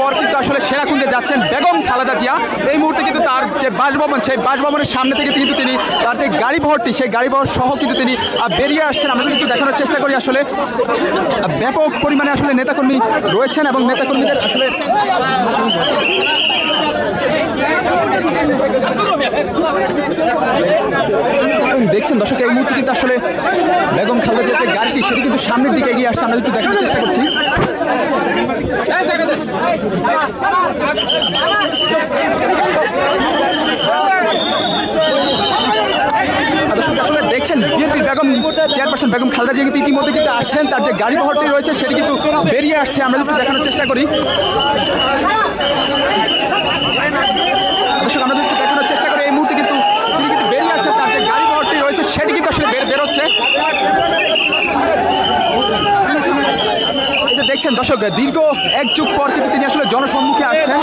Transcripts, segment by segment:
পর কিন্তু আসলে সেনাকুঞ্জে যাচ্ছেন বেগম খালেদা জিয়া। এই মুহূর্তে কিন্তু তার যে বাসভবন, সেই বাসভবনের সামনে থেকে কিন্তু তিনি তার যে গাড়ি বহরটি, সেই গাড়ি বহর সহ কিন্তু তিনি বেরিয়ে আসছেন। আমরা কিন্তু দেখানোর চেষ্টা করি আসলে ব্যাপক পরিমাণে আসলে নেতাকর্মী রয়েছেন এবং নেতাকর্মীদের আসলে দেখছেন দর্শক, এই মুহূর্তে কিন্তু আসলে বেগম খালেদা জিয়ার যে গাড়িটি সেটি কিন্তু সামনের দিকে এগিয়ে আসছে। আমরা একটু দেখানোর চেষ্টা করছি। আসলে দেখছেন বিএনপি বেগম চেয়ারপারসন বেগম খালেদা জিয়া কিন্তু ইতিমধ্যে কিন্তু আসছেন, তার যে গাড়ি বহরটি রয়েছে সেটি কিন্তু বেরিয়ে আসছে। আমরা একটু দেখানোর চেষ্টা করি। দর্শক, আমরা একটু দেখানোর চেষ্টা করি, এই মুহূর্তে কিন্তু তিনি কিন্তু বেরিয়ে আসছেন, তার যে গাড়ি বহরটি রয়েছে সেটি কিন্তু আসলে বেরোচ্ছে। এই যে দেখছেন দর্শক, দীর্ঘ এক যুগ পর কিন্তু তিনি আসলে জনসম্মুখে আসছেন।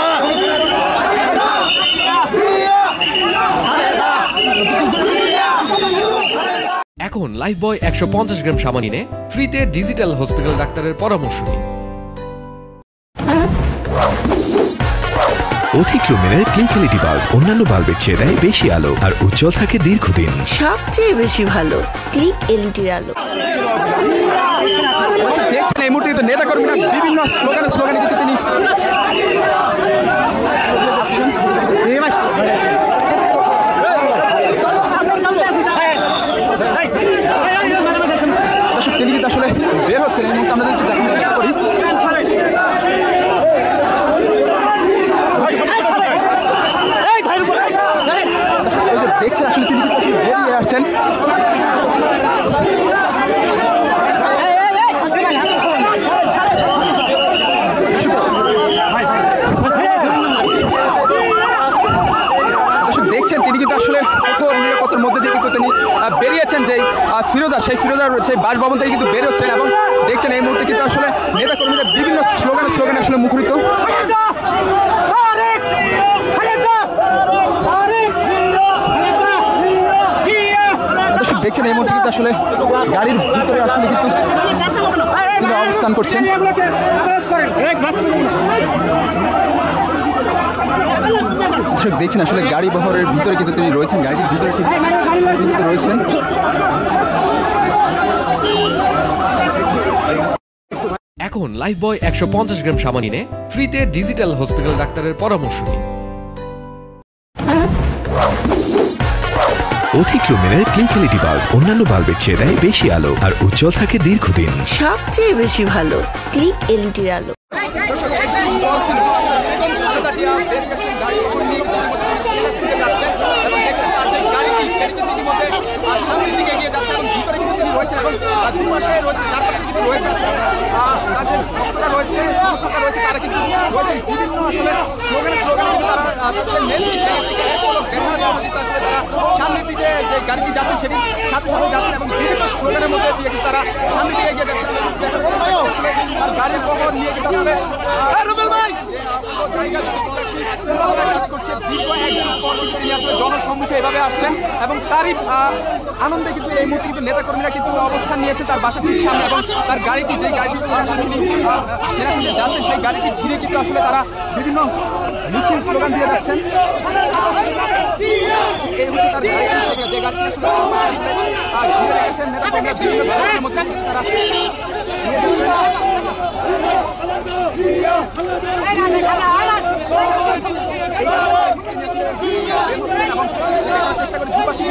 এখন লাইফবয় 150 গ্রাম সাবান কিনে ফ্রিতে ডিজিটাল হসপিটাল ডাক্তারের পরামর্শ নিন। অধিক লুমিনের ক্লিক এলইডি বাল্ব অন্যান্য বাল্বের চেয়ে দেয় বেশি আলো আর উজ্জ্বল থাকে দীর্ঘদিন। সবচেয়ে বেশি ভালো ক্লিক এলইডির আলো। দেখছেন এই মুহূর্তে কিন্তু নেতাকর্মীরা বিভিন্ন স্লোগানে কিন্তু তিনি তিনি কিন্তু আসলে বের হচ্ছেন। এই মুহূর্তে আমরা একটু দেখানোর চেষ্টা করি। দেখছেন আসলে তিনি কিন্তু বেরিয়ে আসছেন। দেখছেন তিনি কিন্তু আসলে নিরাপত্তার মধ্যে দিয়ে কিন্তু তিনি বেরিয়েছেন। যে ফিরোজা, সেই ফিরোজার সেই বাসভবন থেকে কিন্তু বেরোচ্ছেন এবং দেখছেন এই মুহূর্তে কিন্তু আসলে নেতাকর্মীরা বিভিন্ন স্লোগানে আসলে মুখরিত। দেখছেন এই মুহূর্তে কিন্তু আসলে গাড়ির ভিতরে আসলে কিন্তু তিনি অবস্থান করছেন। দেখছেন আসলে গাড়ি বহরের ভিতরে কিন্তু তিনি রয়েছেন, গাড়ির ভিতরে কিন্তু রয়েছেন। এখন লাইফবয় 150 গ্রাম সাবান কিনে ফ্রিতে ডিজিটাল হসপিটাল ডাক্তারের পরামর্শ নিন। অধিক লুমিনের ক্লিক এলইডি বাল্ব অন্যান্য বাল্বের চেয়ে দেয় বেশি আলো আর উজ্জ্বল থাকে দীর্ঘদিন। সবচেয়ে বেশি ভালো ক্লিক এলইডির আলো। সামনের দিকে যে গাড়িটি যাচ্ছে সেটি সাথে সাথে যাচ্ছেন এবং বিভিন্ন স্লোগানের মধ্যে দিয়ে কিন্তু তারা সামনের দিকে এগিয়ে যাচ্ছেন। গাড়ির বহর নিয়ে কিন্তু কাজ করছে। দীর্ঘ এক যুগ পর কিন্তু তিনি আসলে জনসম্মুখে এভাবে আসছেন এবং তারই আনন্দে কিন্তু এই মুহূর্তে কিন্তু নেতাকর্মীরা কিন্তু অবস্থান নিয়েছে তার বাসাটির সামনে এবং তার গাড়িটি, যে গাড়িটি সেনাকুঞ্জে যাচ্ছেন সেই গাড়িটি ঘিরে কিন্তু আসলে তারা বিভিন্ন মিছিল স্লোগান দিয়ে যাচ্ছেন। এই হচ্ছে তার গাড়ি, যে গাড়িটি আসলে ঘিরে রেখেছেন নেতাকর্মীরা বিভিন্ন স্লোগানের মধ্যে তারা নিয়ে যাচ্ছেন। চেষ্টা করে দুপাশে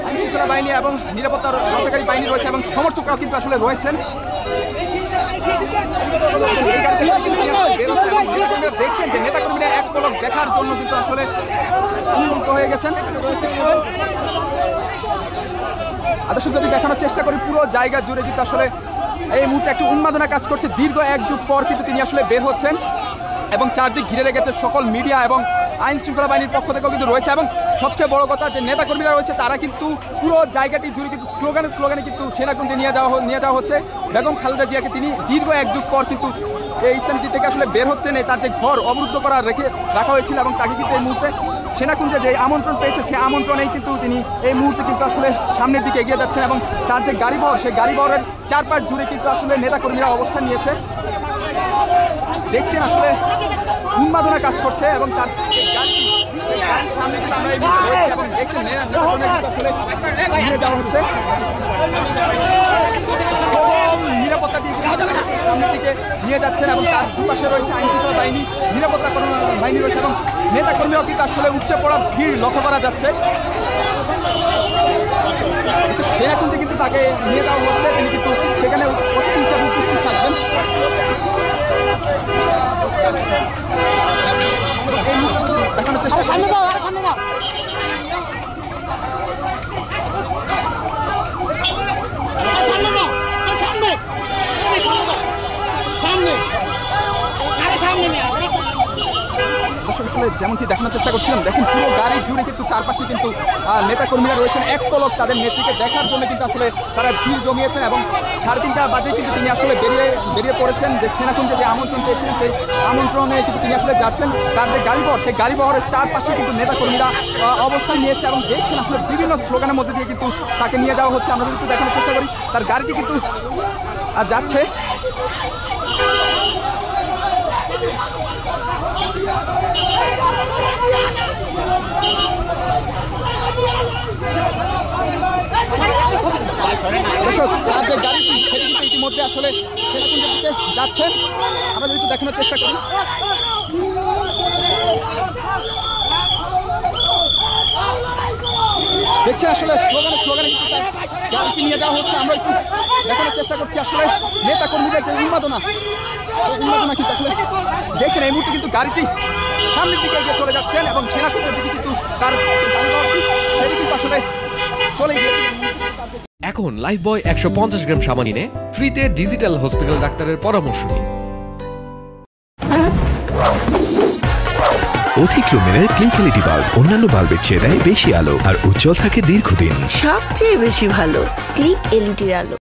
আইনশৃঙ্খলা বাহিনী এবং নিরাপত্তার রক্ষাকারী বাহিনী রয়েছে এবং সমর্থকরাও কিন্তু আসলে রয়েছেন। দেখছেন যে নেতাকর্মীরা এক পলক দেখার জন্য কিন্তু আসলে উন্মুক্ত হয়ে গেছেন। দর্শক, যদি দেখানোর চেষ্টা করি পুরো জায়গা জুড়ে কিন্তু আসলে এই মুহূর্তে একটি উন্মাদনা কাজ করছে। দীর্ঘ এক যুগ পর কিন্তু তিনি আসলে বের হচ্ছেন এবং চারদিক ঘিরে রেখেছে সকল মিডিয়া এবং আইন শৃঙ্খলা বাহিনীর পক্ষ থেকেও কিন্তু রয়েছে এবং সবচেয়ে বড় কথা যে নেতাকর্মীরা রয়েছে তারা কিন্তু পুরো জায়গাটি জুড়ে কিন্তু স্লোগানে কিন্তু সেনাকুঞ্জে নিয়ে যাওয়া হচ্ছে। বেগম খালেদা জিয়াকে তিনি দীর্ঘ এক যুগ পর কিন্তু এই স্থানটি থেকে আসলে বের হচ্ছেন। তার যে ঘর অবরুদ্ধ করা রাখা হয়েছিল এবং তাকে কিন্তু এই মুহূর্তে সেনাকুঞ্জে যে আমন্ত্রণ পেয়েছে সেই আমন্ত্রণেই কিন্তু তিনি এই মুহূর্তে কিন্তু আসলে সামনের দিকে এগিয়ে যাচ্ছেন এবং তার যে গাড়িবহর সেই গাড়িবহরের চারপাশ জুড়ে কিন্তু আসলে নেতাকর্মীরা অবস্থান নিয়েছে। দেখছেন আসলে উন্মাদনা কাজ করছে এবং তার গাড়ির সামনে কিন্তু আমরা এই মুহূর্তে রয়েছি এবং দেখছেন নেতাকর্মীরা কিন্তু আসলে নিয়ে যাওয়া হচ্ছে নিরাপত্তা দিয়ে সামনের দিকে নিয়ে যাচ্ছেন এবং তার দুপাশে রয়েছে আইন শৃঙ্খলা বাহিনী নিরাপত্তা বাহিনী রয়েছে এবং নেতাকর্মীও কিন্তু আসলে উপচে পড়া ভিড় লক্ষ্য করা যাচ্ছে। সেনাকুঞ্জে কিন্তু তাকে নিয়ে যাওয়া হচ্ছে, তিনি কিন্তু সেখানে অতিথি হিসাবে উপস্থিত থাকবেন। দেখানোর চেষ্টা সামনে যাও, সামনে যাও। সামনে যাও, সামনে সামনে আরে সামনে আসলে যেমনটি দেখানোর চেষ্টা করছিলাম, দেখেন পুরো গাড়ি জুড়ে কিন্তু চারপাশে কিন্তু নেতাকর্মীরা রয়েছেন, এক পলক তাদের নেত্রীকে দেখার জন্য কিন্তু আসলে তারা ভিড় জমিয়েছেন এবং 3:30 বাজে কিন্তু তিনি আসলে বেরিয়ে পড়েছেন যে সেনাকুঞ্জে যে আমন্ত্রণ পেয়েছেন সেই আমন্ত্রণে কিন্তু তিনি আসলে যাচ্ছেন। তার যে গাড়িবহর সেই গাড়িবহরের চারপাশে কিন্তু নেতাকর্মীরা অবস্থান নিয়েছে এবং দেখছেন আসলে বিভিন্ন স্লোগানের মধ্যে দিয়ে কিন্তু তাকে নিয়ে যাওয়া হচ্ছে। আমরা কিন্তু দেখানোর চেষ্টা করি, তার গাড়িটি কিন্তু যাচ্ছে। তার যে গাড়িটি সেটি কিন্তু ইতিমধ্যে আসলে সেনাকুঞ্জের দিকে যাচ্ছেন, আমরা একটু দেখানোর চেষ্টা করি। দেখছেন আসলে স্লোগানে কিন্তু তার গাড়িটি নিয়ে যাওয়া হচ্ছে। আমরা একটু দেখানোর চেষ্টা করছি আসলে নেতা কর্মীদের যে উন্মাদনা কিন্তু আসলে দেখছেন এই মুহূর্তে কিন্তু গাড়িটি সামনের দিকে এগিয়ে চলে যাচ্ছেন এবং সেনাকুঞ্জের দিকে কিন্তু তার সেটি কিন্তু আসলে চলে গিয়েছে। এখন লাইফবয় 150 গ্রাম সাবান কিনে ফ্রিতে ডিজিটাল হসপিটাল ডাক্তারের পরামর্শ নিন। অধিক লুমেনের ক্লিক এলইডি বাল্ব অন্যান্য বাল্বের চেয়ে দেয় বেশি আলো আর উজ্জ্বল থাকে দীর্ঘদিন। সবচেয়ে বেশি ভালো ক্লিক এলইডির আলো।